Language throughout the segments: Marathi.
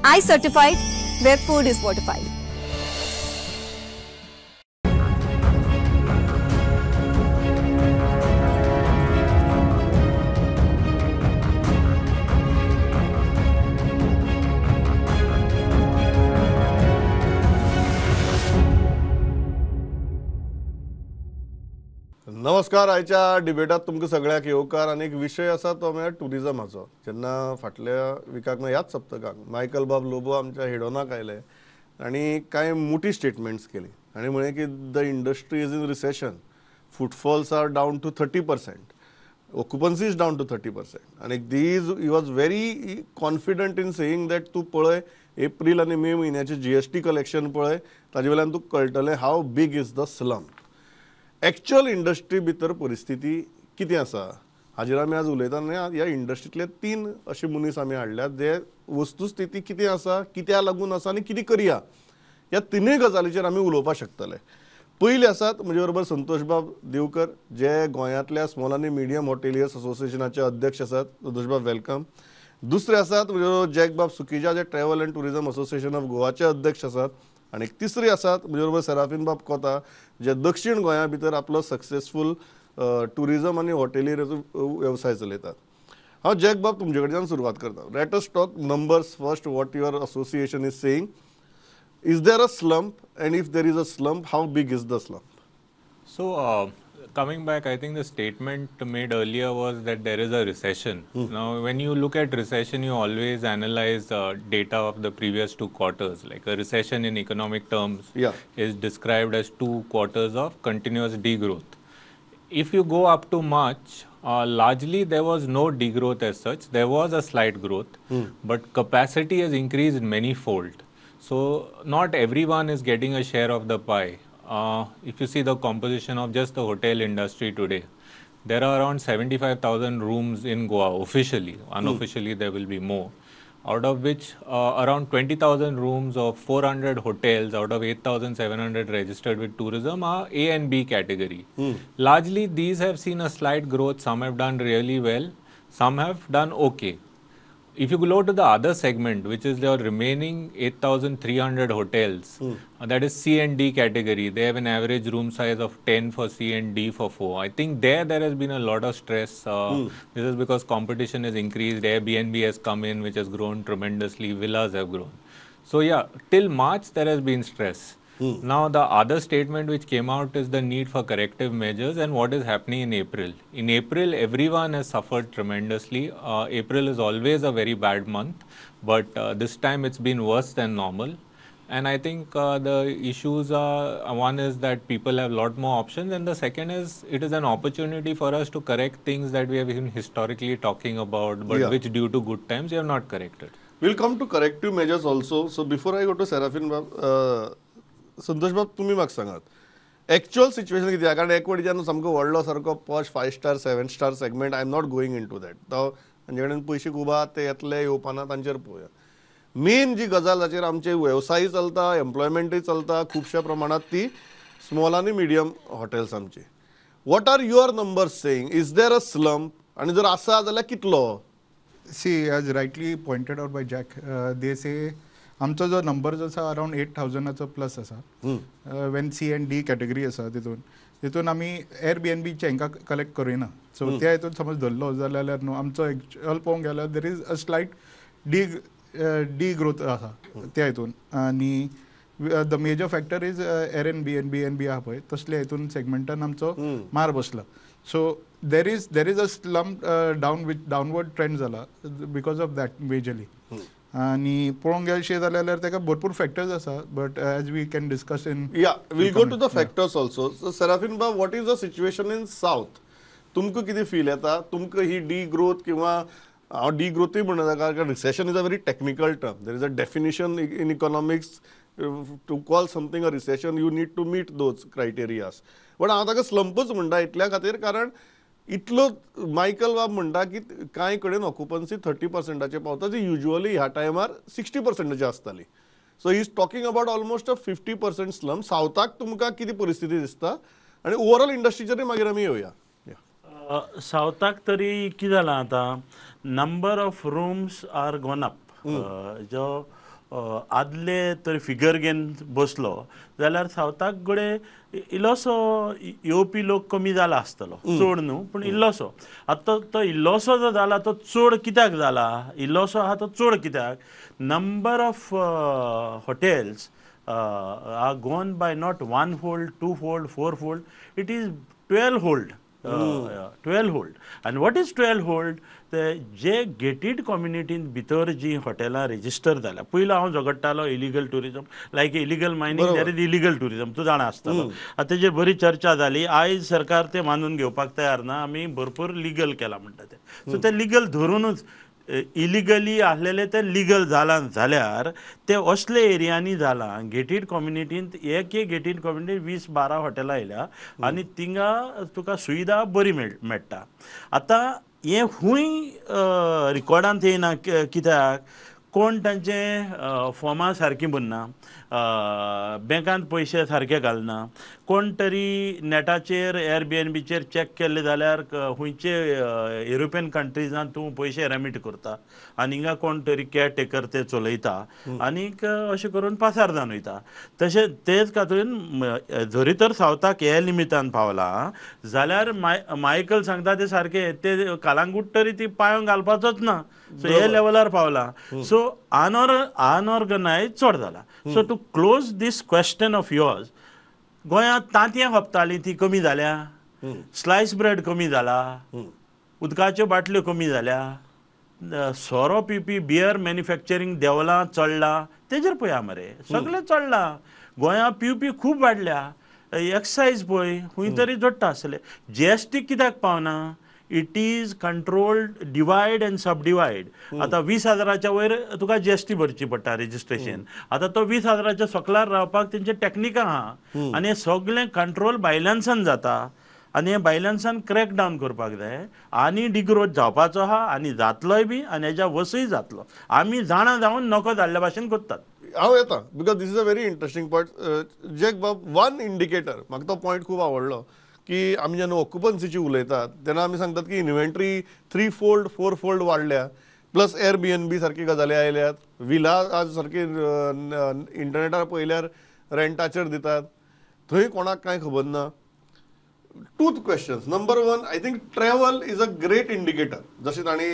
iCertified, where food is fortified. नमस्कार. आयच्या डिबेटात तुमकां सगळ्याक येवकार. आनी एक विशय आसा तो म्हळ्यार टुरिजमाचो. जेन्ना फाटल्या विकाक ह्याच सप्तकाक मायकल बाब लोबो आमच्या हेडोनाक आयले आनी कांय मोठी स्टेटमेंट्स केली आनी म्हळें की the industry is in recession, footfalls are down to 30%, occupancy is down to 30%. आनी he was very confident in saying that तूं पळय एप्रील आनी मे म्हयन्याचें GST कलेक्शन पळय, ताजे वयल्यान तुका कळटलें how big is the slump. Actual industry भितर परिस्थिती कितें आसा हाजेर आमी आज उलयतना ह्या इंडस्ट्रीतले 3 अशे मनीस आमी हाडल्यात जे वस्तुस्थिती कितें आसा, कित्या लागून आसा आनी कितें करया ह्या 3 गजालीचेर आमी उलोवपाक शकतले. पयले आसात म्हजे बरोबर संतोष बाब देवकर, जे गोंयांतल्या स्मॉल आनी मिडियम हॉटेलियर्स असोसिएशनाचे अध्यक्ष आसात. संतोष बाब वेलकम. दुसरे आसात म्हजे बरोबर जॅक बाब सुकिजा, जे travel and tourism association of गोवाचे अध्यक्ष आसात. आनी तिसरी आसात म्हजे बरोबर सेराफीन बाब कोता, जे दक्षिण गोंया भितर आपलो सक्सेसफूल टुरिझम आनी हॉटेलियरीचो वेवसाय चलयतात. हांव जॅक बाब तुमचे कडच्यान सुरवात करता. Let us talk numbers first. What your association is saying. Is there a slump end if there is a slump how big is the slump? So, coming back, I think the statement made earlier was that there is a recession. Now, when you look at recession, you always analyze data of the previous 2 quarters. Like a recession in economic terms is described as 2 quarters of continuous degrowth. If you go up to March, largely there was no degrowth as such. There was a slight growth, but capacity has increased many-fold. So, not everyone is getting a share of the pie. If you see the composition of just the hotel industry today, there are around 75,000 rooms in Goa officially. Unofficially, there will be more. Out of which around 20,000 rooms of 400 hotels out of 8,700 registered with tourism are A and B category. Largely, these have seen a slight growth. Some have done really well. Some have done okay. If you go to the other segment, which is the remaining 8,300 hotels, that is C and D category. They have an average room size of 10 for C and D for 4. I think there has been a lot of stress. This is because competition has increased. Airbnb has come in, which has grown tremendously. Villas have grown. So yeah, till March there has been stress. Now the other statement which came out is the need for corrective measures and what is happening in April. In April, everyone has suffered tremendously. April is always a very bad month, but this time it's been worse than normal. And I think the issues are, one is that people have a lot more options, and the second is it is an opportunity for us to correct things that we have been historically talking about, but which due to good times we have not corrected. We'll come to corrective measures also. So before I go to Serafin Bab, Santosh बाब तुम्ही म्हाका सांगात एक्चुअल सिच्युएशन कितें आहा. कारण एक वटेच्यान सामको व्हडलो सारको posh 5 star 7 star segment. I am not going into that. तो तांचे कडेन पयशे खूब आहा, ते येतले येवपाना तांचेर पळोवया. मेन जी गजाल जाचेर आमचे वेवसाय चलता, एम्प्लॉयमेंटूय चलता खुबश्या प्रमाणात, ती स्मॉल आनी मिडियम हॉटेल्स आमचे. What are your numbers saying? Is there a slump? आनी जर आसा जाल्यार कितलो? See, as rightly pointed out by Jack, they say आमचो जो नंबर जो आसा अराउंड 8,000 प्लस आसा. Wien C and D category आसा तितून आमी Airbnbचे हांकां कलेक्ट करिना. सो त्या हितून समज धरलो जाल्यार न्हू आमचो एक्चुअल पळोवंक गेल्यार there is a slight degrowth आसा त्या हितून. आनी the major factor is Airbnb आहा पळय तसल्या हितून सेगमेंटान आमचो मार बसला. So there is a slump downward trend जाला बिकॉज ऑफ दॅट मेजरली. आणि पळोवंक गेलशें जाल्यार ताका भरपूर फॅक्टर्स आसा, but as we can discuss in we'll go to the factors also. So Serafin बाब, what is the situation in south? तुमकां कितें फील येता? तुमकां ही डी ग्रोथ किंवा हांव डी ग्रोथूय म्हणना, कारण recession is a very technical term. There is a definition in economics. To call something a recession you need to meet those criterias. But हांव ताका स्लंपच म्हणटा इतल्या खातीर कारण इतलो मायकल बाब म्हणटा की कांय कडेन ऑक्युपन्सी 30%चे पावता, जी युजली ह्या टायमार 60%ची आसताली. So he is talking about almost a 50% slump. सावथाक तुमकां कितें परिस्थिती दिसता? आनी ओवरऑल इंडस्ट्रीचेर मागीर आमी येवया. सावथाक तरी कितें जालां आतां, number of rooms are gone up. जो आदले तर फिगर घेवन बसलो जाल्यार सावथाक घडे इल्लोसो येवपी लोक कमी जाला आसतलो, चड न्हू पूण इल्लोसो. आतां तो इल्लोसो जो जाला तो चड कित्याक जाला, इल्लोसो आहा तो चड कित्याक, number of hotels are gone by not 1-fold, 2-fold, 4-fold, it is 12-fold. 12-fold. And what is 12-fold? जे गेटेड कम्युनिटीन भितर जी हॉटेलां रेजिस्टर जाल्या, पयलो हांव झगडटालो illegal tourism, like illegal mining there is illegal tourism, तूं जाणा आसतलो. आतां तेजेर बरी चर्चा जाली. आयज सरकार ते मानून घेवपाक तयार ना, आमी भरपूर लिगल केला म्हणटा ते. सो ते लिगल धरूनच इलिगली आसलेले ते लिगल जाला जाल्यार ते असले एरियांनी जाला. गेटेड कम्युनिटीन एक गेटेड कम्युनिटी 20-12 हॉटेलां येयल्या आनी थिंगा तुका सुविधा बरी मेळटा. आतां हे खूंय रिकॉर्डांत येयना, कित्याक कोण तांचे फॉर्मां सारकीं भरना, बँकांत पयशे सारके घालना, कोण तरी नेटाचेर एअरबीएनबीचेर चॅक केल्ले जाल्यार खंयचे युरोपियन कंट्रीजांत तूं पयशे रेमीट करता आनी हिंगा कोण तरी केअर टेकर ते चलयता आनीक अशें करून पासार जावन वयता. तशें तेच खातीर जरी तर सावथाक हे निमितान पावला जाल्यार मायकल सांगता ते सारके, ते कालांगूट तरी ती पांयां घालपाचोच ना. सो हे लेवलार पावला. सो अनऑर्गनायज चड जाला. So to close this question of yours, गोंयांत तांतयां खपतालीं ती कमी जाल्या, स्लायस ब्रेड कमी जाला, उदकाच्यो बाटल्यो कमी जाल्या, सोरो पिवपी बियर मॅन्युफॅक्चरींग देंवलां चडलां, तेजेर पळया मरे, सगळें चडलां. गोंयांत पिवपी खूब वाडल्या. एक्सायज पळय खंय तरी जोडटा आसले. GST कित्याक पावना? It is controlled divided and subdivided. आतां 20,000च्या वयर तुका GST भरची पडटा रेजिस्ट्रेशन. आतां तो 20,000च्या सकलार रावपाक तेंचे टॅक्निकां आहा आनी हें सगळें कंट्रोल बायलॅन्सान जाता आनी हें बायलॅन्सान क्रॅक डावन करपाक जाय. आनी डिग्रोथ जावपाचो आहा आनी जातलोय बी आनी हेज्या वसूय जातलो. आमी जाणा जावन नकळो जाल्ल्या भाशेन करतात. हांव येता because this is a very interesting point. Jack बाब, वन इंडिकेटर म्हाका तो पॉयंट खूब आवडलो की आमी जेन्ना ऑक्युपन्सीची उलयतात तेन्ना आमी सांगतात की इन्व्हेंटरी 3-fold 4-fold वाडल्या, प्लस एअरबीएनबी सारकी गजाली आयल्यात, विला आज सारकी इंटरनेटार पळयल्यार रेंटाचेर दितात, थंय कोणाक कांय खबर ना. Two questions. Number 1, I think travel is a great indicator. जशें तांणी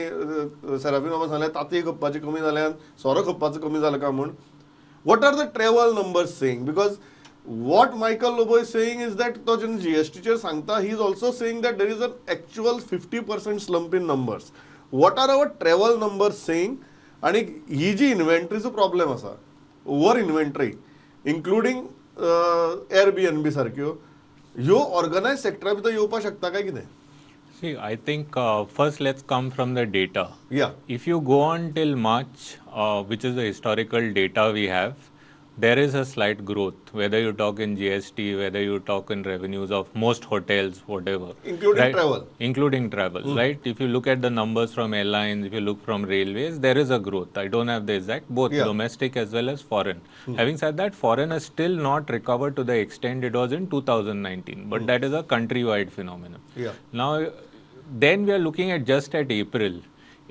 सेराफीन बाबा सांगलें तांतयां खपपाचें कमी जाल्यान सोरो खपपाचें कमी जालें काय म्हूण. What are the travel numbers saying? Because what Michael Lobo is saying is that तो जेन्ना GST सांगता, he is also saying that there is an actual 50% slump in numbers. What are our travel numbers saying? आणि ही जी इन्व्हेंटरीचो प्रॉब्लेम आसा, ओव्हर इन्व्हेंटरी इन्क्लुडींग एअरबीएनबी सारक्यो, ह्यो ऑर्गनायज सेक्टरा भितर येवपाक शकता काय कितें? See, I think first let's come from the data. Yeah. If you go on till March, which is the historical data we have, there is a slight growth, whether you talk in GST, whether you talk in revenues of most hotels, whatever. Including travel. Including travel, right? If you look at the numbers from airlines, if you look from railways, there is a growth. I don't have the exact, both domestic as well as foreign. Having said that, foreign has still not recovered to the extent it was in 2019, but that is a countrywide phenomenon. Yeah. Now, then we are looking at just at April.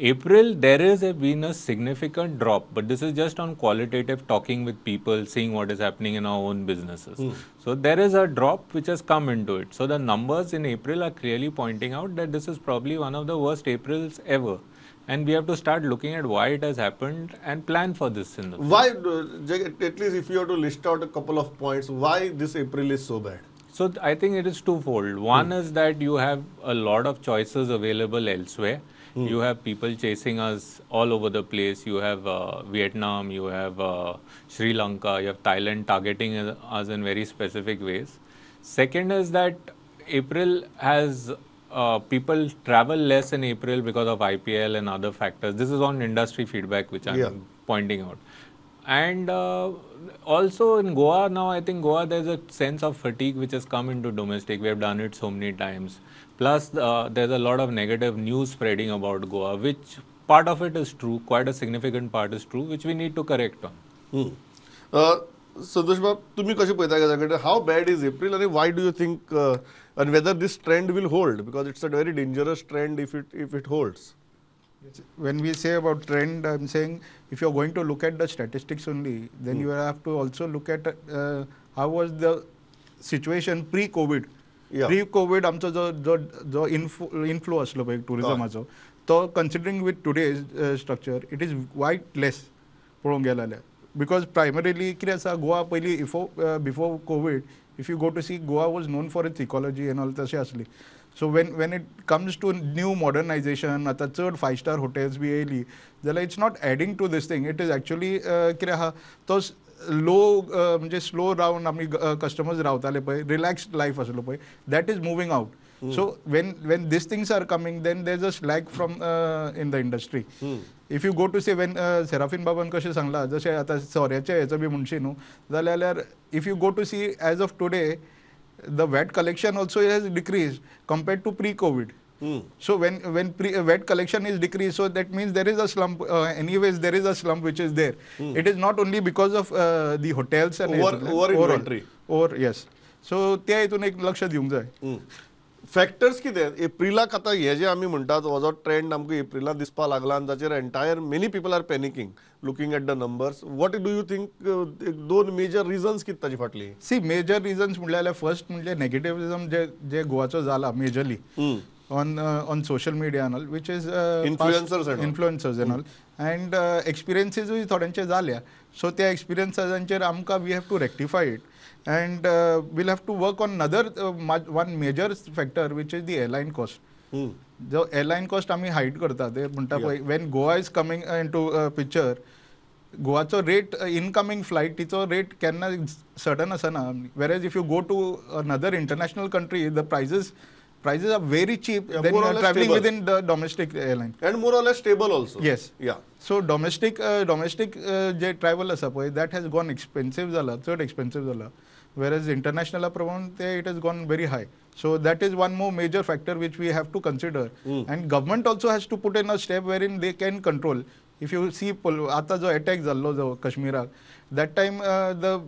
April, there is been a significant drop, but this is just on qualitative talking with people, seeing what is happening in our own businesses. So there is a drop which has come into it. So the numbers in April are clearly pointing out that this is probably one of the worst Aprils ever. And we have to start looking at why it has happened and plan for this in the future. Why, at least if you have to list out a couple of points, why this April is so bad? So I think it is twofold. One is that you have a lot of choices available elsewhere. You have people chasing us all over the place. You have Vietnam, you have Sri Lanka, you have Thailand targeting us in very specific ways. Second is that April has people travel less in April because of IPL and other factors. This is on industry feedback which I'm pointing out. And also in Goa now, I think Goa, there's a sense of fatigue which has come into domestic. We have done it so many times. Plus, there's a lot of negative news spreading about Goa, which part of it is true, quite a significant part is true, which we need to correct on. Santosh Bab, तुम्ही कशें पळयता, how bad is April and why do you think and whether this trend will hold? Because it's a very dangerous trend if it holds. When we say about trend, I'm saying if you're going to look at the statistics only, then you have to also look at how was the situation pre-COVID. Yeah. Pre-COVID आमचो जो inflow असलो पळय टुरिझमाचो तो considering with today's structure, it is quite less पळोवंक गेलो जाल्यार. Because primarily कितें आसा गोवा पयली before COVID, if you go to see, Goa was known for its ecology and all तशें आसली. So when it comes to new modernization, आता चड 5-star hotels बी येयली जाल्यार it's not adding to this thing. It is actually कितें आहा तो लो म्हणजे स्लो रावन आमी कस्टमर्स रावताले पळय, रिलॅक्स्ड लायफ आसलो पळय, that is moving out. So when these things are coming, then there's a slack from in the industry. If you go to say when Serafin Baban कशें सांगला जशें आतां सोऱ्याचें हेचो बी म्हणशी न्हू जाल्यार if you go to see as of today, the VAT collection also has decreased compared to pre-COVID. So when VAT collection is decreased, so that means there is a slump. Anyways, there is a slump which is there. It is not only because of the hotels and over inventory. Or yes. So त्या हितून एक लक्ष दिवंक जाय. फॅक्टर्स कितें एप्रिलाक आतां हे जे आमी म्हणटात हो जो ट्रेंड आमकां एप्रिलाक दिसपा लागला आनी ताचेर entire many people are panicking looking at the numbers. What do you think दोन मेजर रिजन्स कितें ताचे फाटली? सी मेजर रिजन्स म्हणल्यार फर्स्ट म्हणजे नेगेटिव्हिजम जे गोवाचो जाला majorly on social media and all, which is influencers and all, and experiences थोड्यांचे जाल्या. So त्या experiencesanचेर आमकां we have to rectify it, and we'll have to work on another one major factor, which is the airline cost. जो airline cost आमी हाईड करता ते म्हणटा पळय, when Goa is coming into picture, गोवाचो रेट इनकमिंग फ्लायटीचो रेट केन्ना सडन आसना. whereas if you go to another international country, the prices are very cheap than traveling stable within the domestic airline, and more or less stable also. Yes. Yeah. So domestic जे travel आसा पळय, that has gone expensive जाला, चड expensive जाला, whereas international प्रमाण ते it has gone very high. So that is one more major factor which we have to consider. And government also has to put in a step wherein they can control. If you see आता जो attack जाल्लो जो काश्मीराक, that time the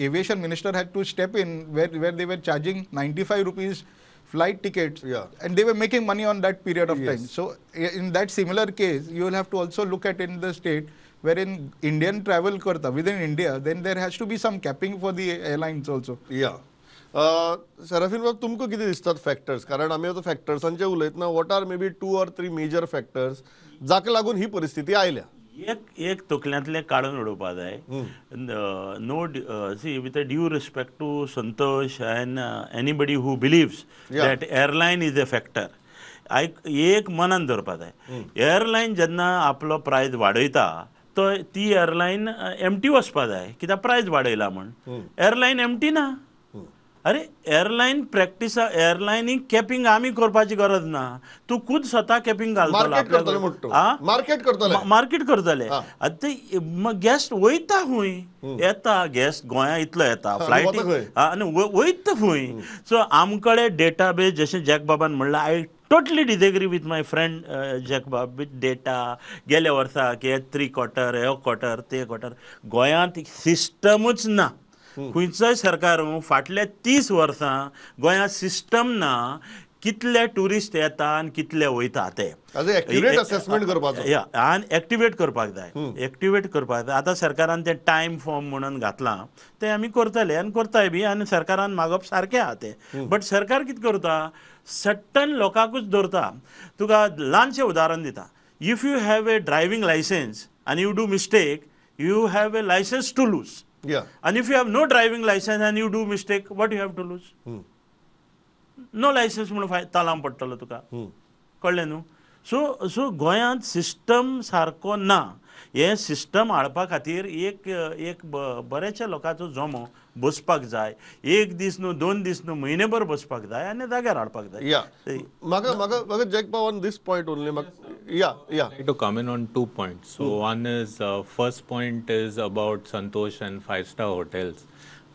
aviation minister had to step in where they were charging 95 rupees flight tickets, and they were making money on that period of time. So in that similar case, you will have to also look at in the state wherein Indian travel karta within India, then there has to be some capping for the airlines also. Yeah. Serafin बाब, तुमकां कितें दिसतात फॅक्टर्स? कारण आमी आतां फॅक्टर्सांचे उलयतना what are may be 2 or 3 major factors जाका लागून ही परिस्थिती आयल्या? एक तकल्यांतले काडून उडोवपा जाय. No see with due respect to Santosh and anybody who believes that airline is a factor, एक मनान धरपा जाय. एअरलायन जेन्ना आपलो प्रायस वाडयता तो ती एअरलायन एमटी वचपा जाय, कित्याक प्रायस वाडयला म्हण. एअरलायन एमटी ना. अरे एअरलायन प्रॅक्टीस एअरलायनीक कॅपिंग आमी करपाची गरज ना. तूं खुद स्वता कॅपिंग घालतलो, मार्केट करतले. आतां गॅस्ट वयता खूंय, येता गॅस्ट गोंया इतलो येता फ्लायटी आनी वयता खूंय. सो आम कडेन डेटाबेज जशें जॅक बाबान म्हणलां, I totally disagree with my friend jack बाब विथ डेटा. गेल्या वर्सा की 3 quarter हे क्वॉर्टर ते क्वॉर्टर गोंयांत सिस्टमूच ना. खंयचोय सरकार फाटल्या 30 वर्सां गोंयांत सिस्टम ना. कितले टुरिस्ट येता आनी कितले वयता ते एक्युरेट असेसमेंट करपाचो आनी एक्टिवेट करपाक जाय. एक्टिवेट करपाक जाय. आतां सरकारान तें टायम फॉर्म म्हणून घातलां, तें आमी करतले आनी करताय बी, आनी सरकारान मागप सारकें आहा तें. बट सरकार कितें करता, सट्टन लोकांकूच धरता. तुका ल्हानशें उदाहरण दिता. If you have a driving licence आनी you do mistake, you have a licence to lose. And if you have no driving license and you do mistake, what you have to lose? No license म्हणून तालाम पडटलो तुका. कळ्ळें न्हू? सो गोंयांत सिस्टम सारको ना. हे सिस्टम हाडपा खातीर एक बरेचशे लोकांचो जमो बसपाक जाय. एक दीस न्हू, 2 दीस न्हू, म्हयनेभर बसपाक जाय आनी जाग्यार हाडपाक जाय. म्हाका जॅक बाब on this point only I'd like to comment on 2 points. So one is first point is about Santosh and 5-star hotels.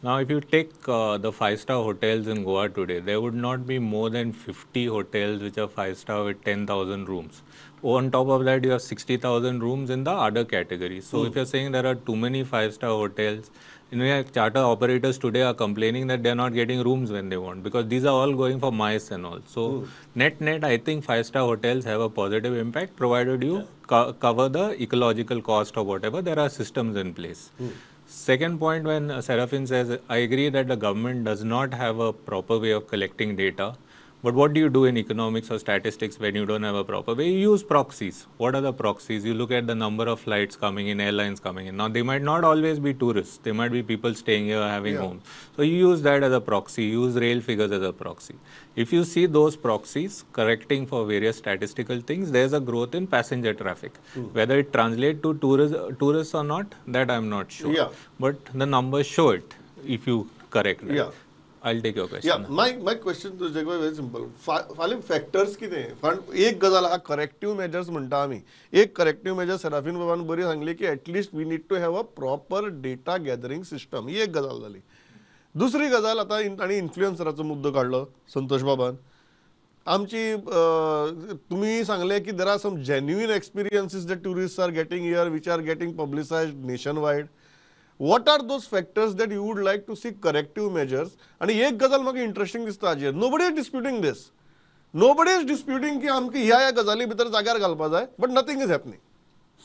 Now, if you take the 5-star hotels in Goa today, there would not be more than 50 hotels which are 5-star with 10,000 rooms. On top of that, you have 60,000 rooms in the other category. So, if you're saying there are too many 5-star hotels, charter operators today are complaining that they're not getting rooms when they want, because these are all going for MICE and all. So, net, I think 5-star hotels have a positive impact provided you cover the ecological cost or whatever. There are systems in place. Second point, when Serafin says, I agree that the government does not have a proper way of collecting data. But what do you do in economics or statistics when you don't have a proper way? You use proxies. What are the proxies? You look at the number of flights coming in, airlines coming in. Now, they might not always be tourists. They might be people staying here, having homes. So, you use that as a proxy. You use rail figures as a proxy. If you see those proxies correcting for various statistical things, there's a growth in passenger traffic. Whether it translates to tourists or not, that I'm not sure. But the numbers show it if you correct that. I'll take your question. Yeah, my question to Jagway very simple. फाल्यां फॅक्टर्स कितें? कारण एक गजाल हा करेक्टिव्ह मेजर्स म्हणटा आमी. एक करेक्टिव्ह मेजर सराफीन बाबान बरी सांगली की at least we need to have a proper data gathering system. ही एक गजाल जाली. दुसरी गजाल आता ताणी इन्फ्लुएन्सराचो मुद्दो काढलो संतोष बाबान. आमची तुम्ही सांगले की there are some genuine experiences that tourists are getting here which are getting publicised nationwide. What are those factors that you would like to see corrective measures? आणि एक गजाल म्हाका इंटरेस्टिंग दिसता हाजेर. Nobody is disputing this. Nobody is disputing की आमकां ह्या गजाली भितर जाग्यार घालपा जाय, but nothing is happening.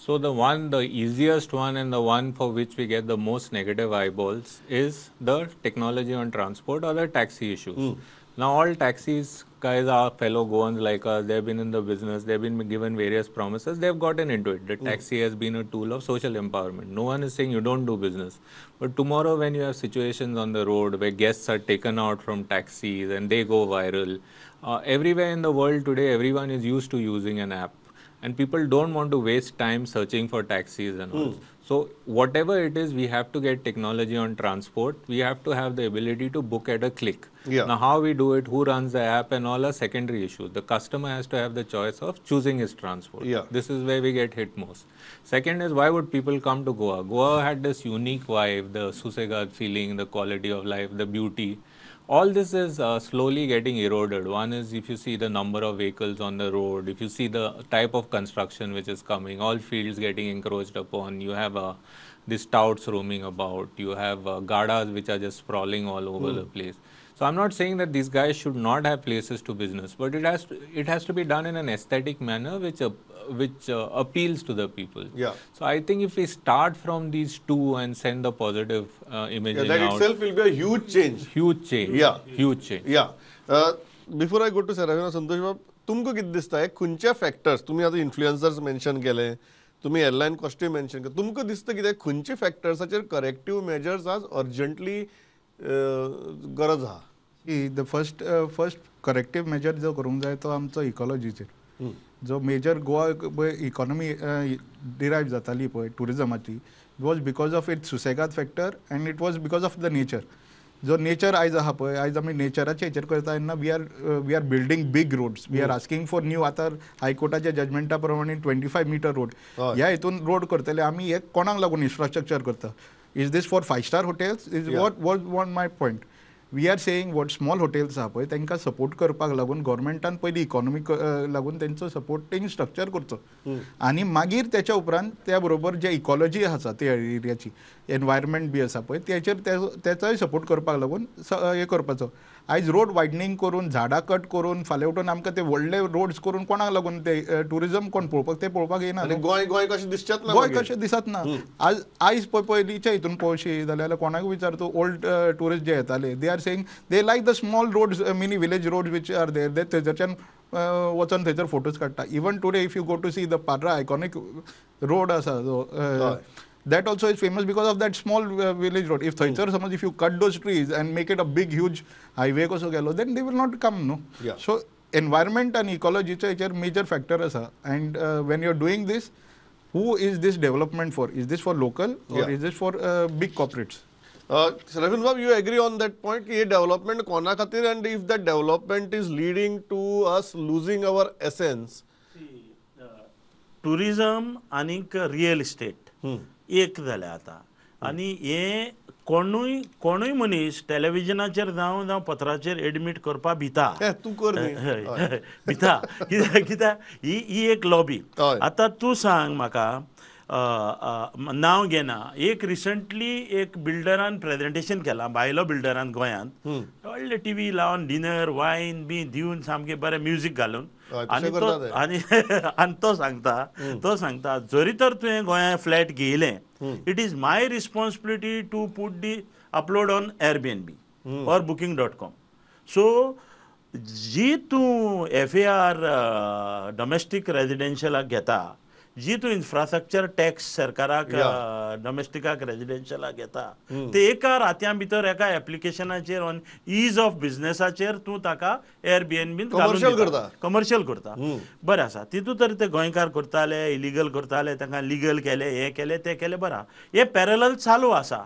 So the easiest one and the one for which we get the most negative eyeballs is the technology on transport or the taxi issues. Now all taxis guys are fellow Goans like us. They've been in the business. They've been given various promises. They've gotten into it. The taxi has been a tool of social empowerment. No one is saying you don't do business. But tomorrow when you have situations on the road where guests are taken out from taxis and they go viral, everywhere in the world today, everyone is used to using an app. And people don't want to waste time searching for taxis and all. So whatever it is, we have to get technology on transport. We have to have the ability to book at a click. Now how we do it, who runs the app and all are secondary issues. The customer has to have the choice of choosing his transport. This is where we get hit most. Second is, why would people come to Goa? Goa had this unique vibe, the Susegad feeling, the quality of life, the beauty. All this is slowly getting eroded. One is, if you see the number of vehicles on the road, if you see the type of construction which is coming, all fields getting encroached upon, you have these touts roaming about, you have gadas which are just sprawling all over the place. So I'm not saying that these guys should not have places to business, but it has to be done in an aesthetic manner which appeals to the people. So I think if we start from these two and send the positive imaging that out, itself will be a huge change. Huge change. Huge change. Before I go to Serafina, Santosh बाब, तुमको किती दिसता खंयच्या फॅक्टर्स तुम्ही आता इन्फ्लुएन्सर्स मेन्शन केले, तुम्ही एअरलाइन कॉस्ट्यूम मेन्शन केले, तुमको दिसता कितें खंयचे फॅक्टर्साचेर करेक्टिव्ह मेजर्स आज अर्जंटली गरज आहा? द फर्स्ट करेक्टिव्ह मेजर जो करूंक जाय तो आमचो इकॉलॉजीचेर. जो मेजर गोवा इकॉनॉमी डिरायव जाताली पळय टुरिजमाची, it was because of its susegad factor and it was because of the nature. जो नेचर आयज आहा पळय, आयज आमी नेचराच्या हेचेर करता तेन्ना we are building big roads. We are asking for new. आतां हायकोर्टाच्या जजमेंटा प्रमाणे 25 मीटर रोड ह्या हितून रोड करतले आमी. हे कोणाक लागून इन्फ्रास्ट्रक्चर करता? Is this for 5-star hotels? Is what my point. We are saying what small hotels आहा पळय तांकां सपोर्ट करपाक लागून गव्हर्मेंटान पयलीं इकॉनॉमीक लागून तेंचो सपोर्टींग स्ट्रक्चर करचो आनी मागीर त्याच्या उपरांत त्या बरोबर जे इकॉलॉजी आसा त्या एरियाची, एनवायरमेंट बी आसा पळय तेचेर तेचोय सपोर्ट करपाक लागून हे करपाचो. आयज रोड वायडनींग करून, झाडां कट करून, फाल्यां उठून आमकां ते व्हडले रोड्स करून कोणाक लागून ते टुरिजम कोण पळोवपाक ते पळोवपाक येना. गोंय कशें दिसचेंच ना. गोंय कशें दिसत ना. आयज पयलींच्या हितून पळोवशी जाल्यार कोणाक विचार तूं ओल्ड टुरिस्ट जे येताले, they are saying they like the small roads, mini village roads which are there. They थंयच्यान वचून थंयसर फोटोज काडटा. Even today if you go to see the Parra iconic road आसा that also is famous because of that small village road. If thaychar suppose if you cut those trees and make it a big huge highway koso gelo, then they will not come, no. So environment and ecology चे major factor asa. And when you are doing this, who is this development for? Is this for local or is this for big corporates? Serafin Bab, you agree on that point ki ye development kona khatir, and if that development is leading to us losing our essence? Tourism and real estate एक जालें आतां. आनी हे कोणूय मनीस टॅलिव्हिजनाचेर जावं पत्राचेर एडमीट करपा भिता. तूं कर न्ही. हय भिता कित्याक ही एक लॉबी. हय. आतां तूं सांग म्हाका, नांव घेना, एक रिसंटली एक बिल्डरान प्रेजेंटेशन केलां, भायलो बिल्डरान गोंयांत, व्हडले टीव्ही लावन डिनर वायन बी दिवन सामकें बरें म्युजीक घालून, आनी तो सांगता जरी तर तुवें गोंयांत फ्लॅट घेयलें, it is my responsibility to put the upload on Airbnb or booking.com. So जी तूं FAR डोमेस्टीक रेजिडेन्शियलाक घेता, जी तूं इन्फ्रास्ट्रक्चर टॅक्स सरकाराक डोमेस्टिकाक रेजिडेन्शियलाक घेता, ते एका रात्या भितर एका एप्लिकेशनाचेर ऑन ईज ऑफ बिझनेसाचेर तूं ताका Airbnb कमर्शियल करता. बरें आसा. तितूंत तर ते गोंयकार करताले, इलिगल करताले, तांकां लिगल केले, हे केले, ते केले, बरा. हे पॅरलल चालू आसा.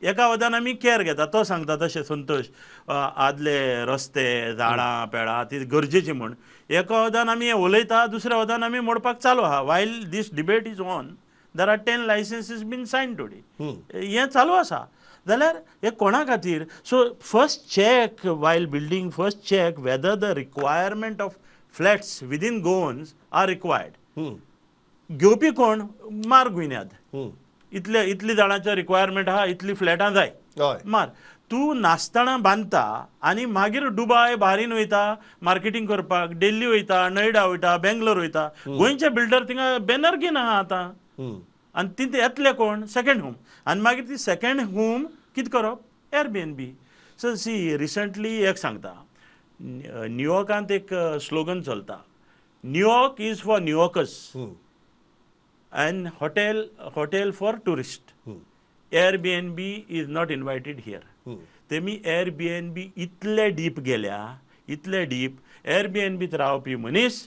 एका वदान आमी केअर घेता, तो सांगता तशें संतोश, आदले रस्ते, झाडां पेडां ती गरजेची म्हूण. एका वदान आमी हें उलयता, दुसऱ्या वदान आमी मोडपाक चालू आहा. While this debate is on, there are 10 licences been sign today. हें चालू आसा. जाल्यार हे कोणा खातीर? So first check while building, first check whether the requirement of flats within Goans are required. घेवपी कोण? मार गुयन्याद. इतली जाणांचो रिक्वायरमेंट आहा, इतली फ्लॅटां जाय, मार. तूं नासतना बांदता आनी मागीर दुबाय भारीन वयता मार्केटींग करपाक, दिल्ली वयता, नोयडा वयता, बेंगलोर वयता. गोंयचे बिल्डर थिंगा बॅनर घेयना आतां. आनी ती येतले कोण? Second home. आनी मागीर ती सेकंड होम कितें करप? Airbnb. सो सी, रिसंटली एक सांगता, न्यूयॉर्कांत एक स्लोगन चलता, New York is for New Yorkers and hotel for tourist. Airbnb is not invited here. तेमी Airbnb इतले डीप गेल्या, इतले डीप. Airbnb रावपी मनीस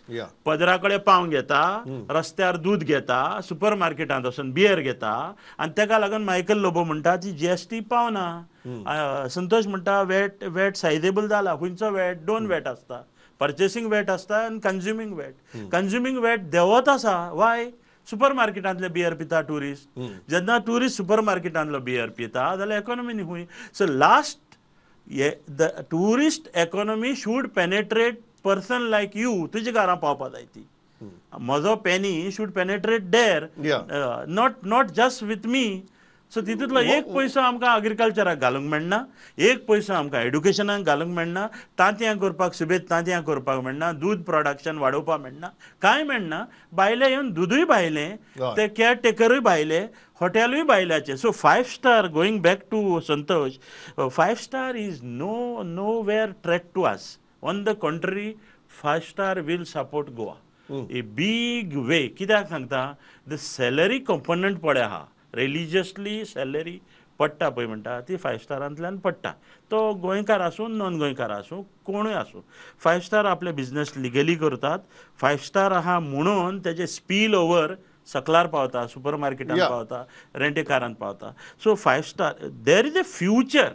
पदरा कडेन पाव घेता, रस्त्यार दूद घेता, सुपर मार्केटांत वचून बियर घेता, आनी ताका लागून मायकल लोबो म्हणटा ती GST पावना. संतोष म्हणटा वेट सायजेबल जाला. खंयचो वेट? 2 वेट आसता. पर्चेसींग वेट आसता आनी कन्झ्युमींग वेट. कन्झ्युमींग वेट देंवत आसा. वाय? सुपर मार्केटांतले बियर पिता टुरिस्ट. जेन्ना टुरिस्ट सुपर मार्केटांतलो बियर पिता जाल्यार इकॉनॉमी न्ही. So last the tourist economy should penetrate person like you. तुज्या घरां पावपा जाय ती. म्हजो penny should penetrate there, not just with me. So तितूंतलो एक पयसो आमकां एग्रीकल्चराक घालूंक मेळना, एक पयसो आमकां एड्युकेशनाक घालूंक मेळना, तांतयां करपाक सुबेज तांतयां करपाक मेळना, दूद प्रोडक्शन वाडोवपाक मेळना, कांय मेळना. भायले येवन दूदूय भायलें, ते केअर टेकरूय भायले, हॉटेलूय भायल्याचें. So 5 star, going back to Santosh, 5 star is nowhere threat to us. On the contrary, 5 star will support Goa a big way. कित्याक सांगता? द सॅलरी कंपोनंट पळय आहा, रिलिजियसली सॅलरी पडटा पळय म्हणटा ती 5 स्टारांतल्यान पडटा. तो गोंयकार आसूं, नॉन गोंयकार आसूं, कोणूय आसूं, 5 स्टार आपले बिझनेस लिगली करतात. 5 स्टार आहा म्हणून तेजे स्पील ओवर सकलार पावता, सुपर मार्केटांत पावता, रेंटेकारांत पावता. So 5 star, there is a future,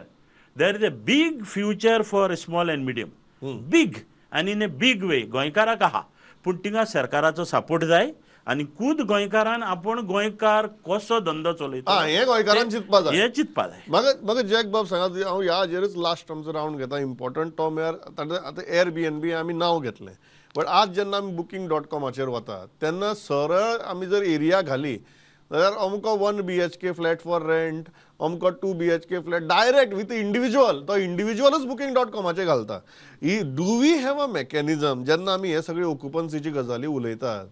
there is a big future for small and medium. Big आनी इन अ बीग वे गोंयकाराक आहा. पूण थिंगा सरकाराचो सपोर्ट जाय आनी खुद गोंयकारान आपूण गोंयकार कसो धंदो चलयता हें गोंयकारान चिंतपा जाय. हें चिंतपा जाय. म्हाका जॅक बाब सांगात, हांव ह्या हाजेरच लास्ट आमचो रावंड घेता इम्पॉर्टंट तो म्हळ्यार आतां Airbnb आमी नांव घेतलें, बट आज जेन्ना आमी booking.com वतात तेन्ना सरळ आमी जर एरिया घाली जाल्यार अमको 1 BHK फ्लॅट फॉर रेंट, अमको 2 BHK flat direct with individual, तो इंडिविज्युअलच booking.com घालता. Do we have a mechanism? जेन्ना आमी हे सगळे ऑक्युपन्सीची गजाली उलयतात,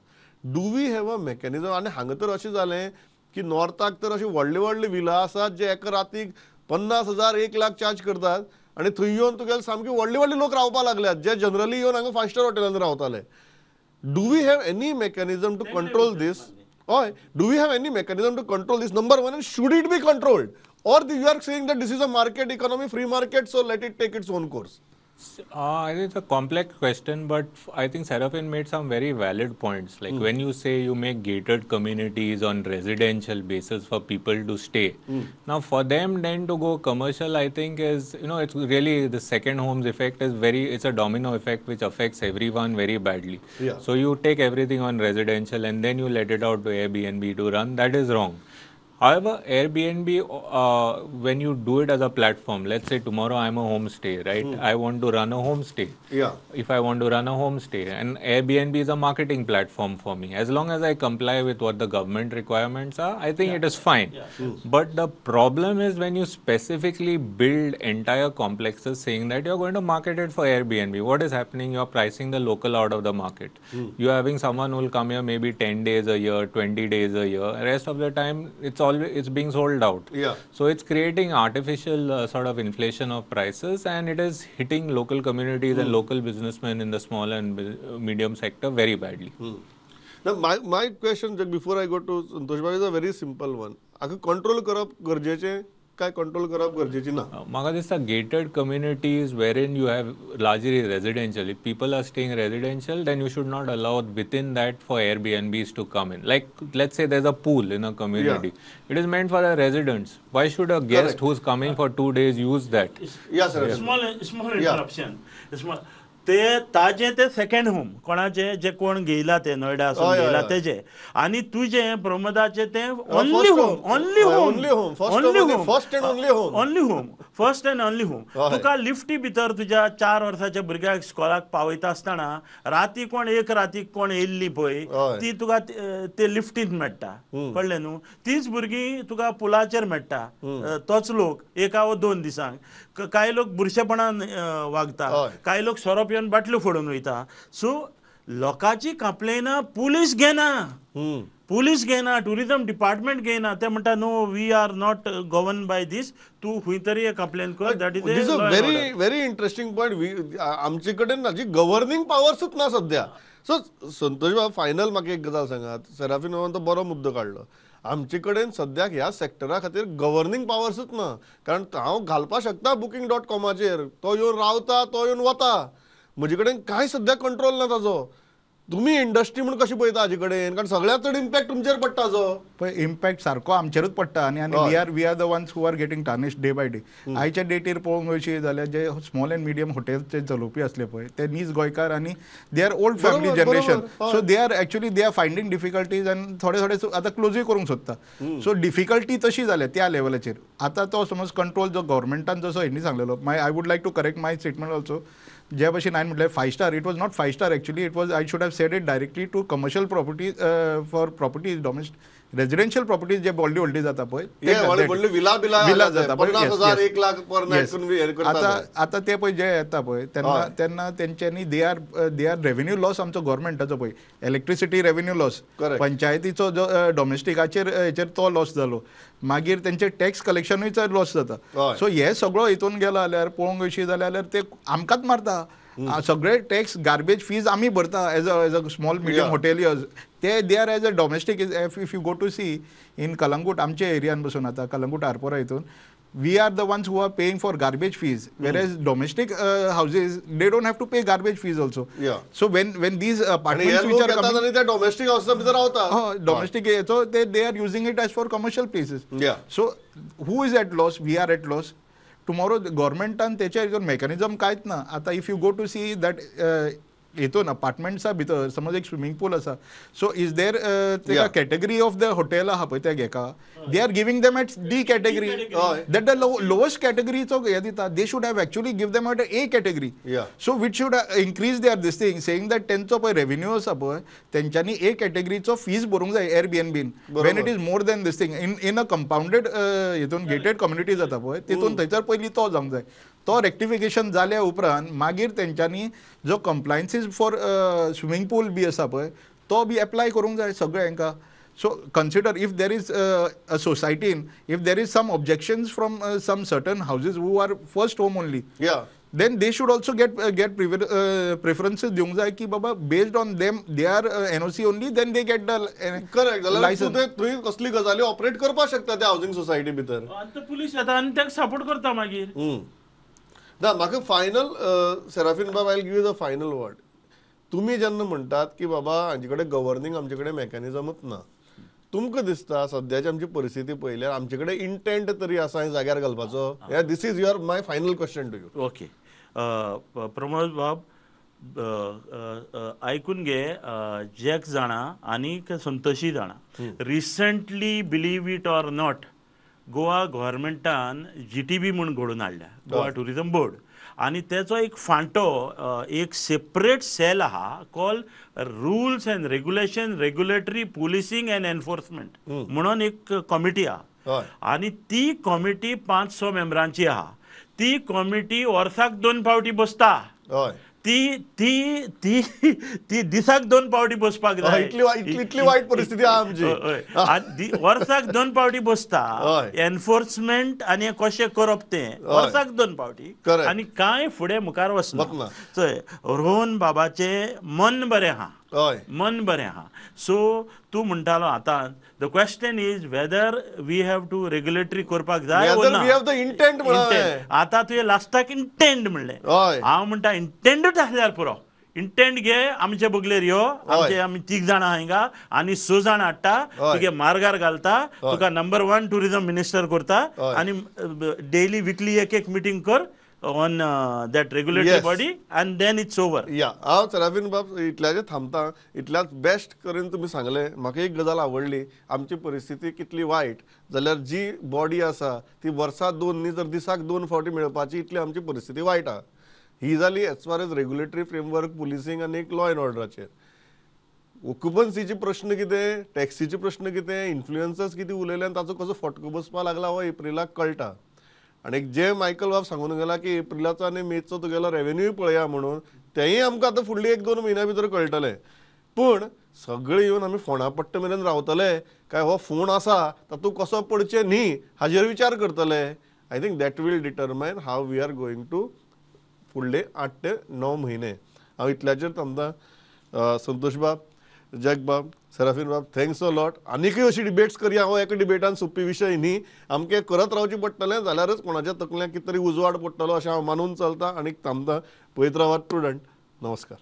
do we have a mechanism? आनी हांगा तर अशें जालें की नॉर्थाक तर अशी व्हडले व्हडले विला आसात जे एका रातीक 50,000 1 लाख चार्ज करतात, आनी थंय येवन तुगेले सामके व्हडले व्हडले लोक रावपाक लागल्यात जे जनरली येवन हांगा 5 स्टार हॉटेलांत रावताले. Do we have any mechanism to control this? हय, do we have any mechanism to control this? Number 1, should it be controlled, or you are saying that this is a market economy, free market, so let it take its own course? I think it's a complex question, but I think Seraphin made some very valid points. Like when you say you make gated communities on residential basis for people to stay. Now for them then to go commercial, I think is, it's really the second homes effect is it's a domino effect which affects everyone very badly. So you take everything on residential and then you let it out to Airbnb to run. That is wrong. However, Airbnb, when you do it as a platform, let's say tomorrow I'm a homestay, right? I want to run a homestay. Yeah. If I want to run a homestay, and Airbnb is a marketing platform for me, as long as I comply with what the government requirements are, I think it is fine. But the problem is when you specifically build entire complexes saying that you're going to market it for Airbnb. What is happening? You're pricing the local out of the market. You're having someone who will come here maybe 10 days a year, 20 days a year. Rest of the time, it's being sold out. Yeah. So it's creating artificial sort of inflation of prices, and it is hitting local communities and local businessmen in the small and medium sector very badly. Now, my question, before I go to Santosh bhai, is a very simple one. हाका कंट्रोल करप गरजेचें काय कंट्रोल करप गरजेची ना? Maka दिसता gated communities wherein you have largely residential. If people are staying residential, then you should not allow within that for Airbnbs to come in. Like, let's say there's a pool in a community. It is meant for the residents. Why should a guest who's coming for 2 days use that? Yeah, sir. Small interruption. ते ताजे ते सेकंड होम कोणाचे जे कोण घेयला ते नोयडासून घेयला तेजे आणि तुझे प्रमोदाचे ते only home first and only home तुका लिफ्टी भितर तुझ्या 4 वर्साच्या भुरग्याक स्कॉलाक पावयता आसतना राती कोण एक राती कोण येयल्ली पळय ती तुका ते लिफ्टींत मेळटा कळ्ळें न्हू तीच भुरगीं तुका पुलाचेर मेळटा तोच लोक 1 वा 2 दिसांक कांय लोक बुरशेपणान वागता कांय लोक सोरोप येवन बाटल्यो फोडून वयता सो लोकांची कंप्लेनां पुलीस घेना टुरिझम डिपार्टमेंट घेना ते म्हणटा no we are not govern by this तू खंय तरी कंप्लेन कर that is a very interesting point आमचे कडेन हाजी गव्हर्निंग पावर्सूच ना सध्या सो संतोष बाबा फायनल म्हाका एक गजाल सांगात सेराफीन बाबान तो बरो मुद्दो काडलो आमचे कडेन सद्याक ह्या सेक्टरा खातीर गव्हर्निंग पावर्सूच ना कारण हांव घालपाक शकता booking.comचेर तो येवन रावता तो येवन वता म्हजे कडेन कांय सद्या कंट्रोल ना ताजो तुम्ही इंडस्ट्री म्हणून कशी पळयता हाजे कडेन कारण सगळ्यात चड इम्पॅक्ट तुमचेर पडटा जो पण इम्पॅक्ट सारको आमचेरूच पडटा आनी we are the ones who are getting tarnished day by day आयच्या डेटीर पळोवंक वयशी जाल्यार जे स्मॉल एंड मिडियम हॉटेल्सचे चलोवपी असले पळय ते नीज गोंयकार आनी they are old family generation so they are finding difficulties आनी थोडे आतां क्लोजूय करूंक सोदता सो डिफिकल्टी तशी जाल्या त्या लेवलाचेर आतां तो समज कंट्रोल जो गव्हर्मेंटान जसो हेणी सांगलेलो I would like to correct my statement also ज्या भाशेन हांवें म्हटलें 5 star it was not 5 star actually it was I should have said it directly to commercial property for properties domestic residential properties जे व्हडली जाता पळय विला जाता आतां ते पळय जे येता पळय तेन्ना तेंच्यांनी दे आर रेव्हेन्यू लॉस आमचो गव्हर्मेंटाचो पळय इलेक्ट्रिसिटी रेव्हेन्यू लॉस पंचायतीचो जो डोमेस्टिकाचेर हेचेर तो लॉस जालो मागीर तेंचे टॅक्स कलेक्शनूय लॉस जाता सो हे सगळो हितून गेलो जाल्यार पळोवंक अशी जाल्यार ते आमकांच मारता सगळे टॅक्स गार्बेज फीज आमी भरता as a small medium hoteliers ते they are as a domestic if you go to see in Calangute आमच्या एरियान बसून आतां कलंगूट आरपोरा हितून we are the ones who are paying for garbage fees whereas domestic houses they don't have to pay garbage fees also so when these apartments which are coming त्या domestic house भितर रावता domestic so they are using it as for commercial places so who is at loss we are at loss tomorrow governmentan त्याच्या मेकॅनिझम कांयच ना आता if you go to see that हितून अपार्टमेंट्सा भितर समज एक स्विमींग पूल आसा सो इज देर तेका कॅटेगरी ऑफ द हॉटेल आहा पळय ते घेका they are giving them at D category that the lowest कॅटेगरीचो हे दिता they should have actually give them at A category so which should increase their this thing saying that तेंचो पळय रेव्हेन्यू आसा पळय तेंच्यांनी ए कॅटेगरीचो फीज भरूंक जाय एअरबीएनबीन when it is more than this thing in a compounded हितून गेटेड कम्युनिटी जाता पळय तितून थंयसर पयलीं तो जावंक जाय तो रेक्टिफिकेशन जाल्या उपरांत मागीर तेंच्यांनी जो कंप्लायन्सीस फॉर स्विमींग पूल बी आसा पळय तो बी एप्लाय करूंक जाय सगळ्या हांकां so consider if there is a सोसायटीन if there is some objections from some certain houses who are first home only then they should also get preferences दिवंक जाय की बाबा based on them they are NOC only then they get the correct license तुम्ही कसली गजाली ऑपरेट करपाक शकता त्या हाऊसिंग सोसायटी भितर आतां पुलीस येता आनी ताका सपोर्ट करता मागीर ना म्हाका फायनल सेराफीन बाबा I give you the final word तुम्ही जेन्ना म्हणटात की बाबा हांचे कडेन गव्हर्निंग आमचे कडेन मेकॅनिझमूच ना तुमकां दिसता सद्याची आमची परिस्थिती पळयल्यार आमचे कडेन इंटेंट तरी आसा हे जाग्यार घालपाचो this is your my final question to you okay Pramod बाब ऐकून घे, जॅक जाणा आनीक संतोशी जाणा, recently believe it or not Goa गव्हर्मेंटान GTB म्हणून घडोवन हाडल्या, गोवा टुरिझम बोर्ड, आणि त्याचो एक फांटो एक सेपरेट सेल आहा call rules and regulation regulatory policing and enforcement म्हणून एक कमिटी आहा, आणि ती कमिटी 5-6 मेंबरांची आहा. ती कमिटी वर्साक 2 फावटी बसता. ती ती ती ती दिसाक 2 फावटी बसपाक जाय. इतली वाईट परिस्थिती आहा आमची. वर्साक 2 फावटी बसता. एनफोर्समेंट आनी कशें करप तें वर्साक 2 फावटी, आनी कांय फुडें मुखार वचना. रोहन बाबाचे मन बरें आहा, मन बरें आहा. सो तूं म्हणटालो आतां the question is whether we have to regulatory करपाक जाय वा ना. आतां तुवें लास्टाक इंटेंट म्हणलें, हांव म्हणटा इंटेंटूच आसल्यार पुरो. इंटेंट घे, आमचे बगलेर यो, आमी 3 जाणां हिंगा आनी 6 जाणां हाडटा, तुगे मार्गार घालता, तुका नंबर 1 टुरिझम मिनिस्टर करता, आनी डेली विकली एक मिटींग कर on that regulatory body and then it's over. हांव सराफीन बाब इतल्याचे थांबता. इतल्याच बेस्ट करून तुम्ही सांगले. म्हाका एक गजाल आवडली, आमची परिस्थिती कितली वायट जाल्यार जी बॉडी आसा ती वर्सा 2 न्ही तर दिसाक 2 फावटी मेळपाची, इतली आमची परिस्थिती वायट आहा. ही जाली as far as regulatory framework, policing आनी एक लॉ एंड ऑर्डराचेर. ऑक्युपन्सीचे प्रश्न कितें, टॅक्सीचे प्रश्न कितें, इन्फ्लुएन्सर्स कितें उलयले आनी ताचो कसो फटको बसपाक लागला हो एप्रिलाक कळटा. आणि जे मायकल बाब सांगून गेला की एप्रिलाचो आनी मेचो तुगेलो रेव्हेन्यूय पळया म्हणून, तेंय आमकां आतां फुडली 1-2 म्हयन्या भितर कळटलें. पूण सगळे येवन आमी फोंडा पट्टा मेरेन रावतले काय हो फोन आसा तातूंत कसो पडचे न्ही हाजेर विचार करतले. I think that will determine how we are going to फुडले 8 ते 9 म्हयने. हांव इतल्याचेर थांबता. संतोष बाब, जॅक बाब, सराफीन बाब, थँक्स अ लॉट. आनीकय अशी डिबेट्स करया. हो एका डिबेटान सोंपी विशय न्ही. आमकां करत रावचें पडटलें जाल्यारच कोणाच्या तकल्याक कितें तरी उजवाड पडटलो अशें हांव मानून चलता आनी थांबता. पळयत रावात स्टुडंट. नमस्कार.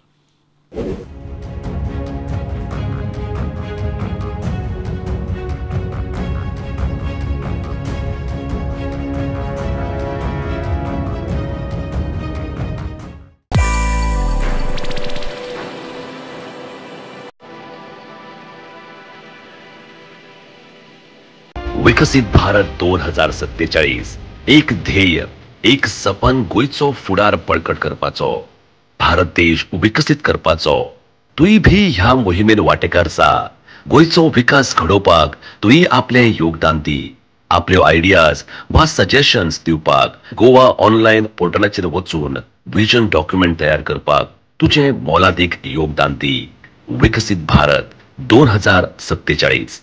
विकसित भारत 2047 एक ध्येय, एक सपन गोयचो फुडार बळकट करपाचो, भारत देश विकसित करपाचो. तुय भी ह्या मोहिमेन वांटेकार जा. गोयचो विकास घडोवपाक तुय आपले योगदान दी. आपल्यो आयडियाज वा सजेशन्स दिवपाक गोवा ऑनलायन पोर्टलाचेर वचून विजन डॉक्युमेंट तयार करपाक तुझे मोलादीक योगदान दी. विकसित भारत 2047.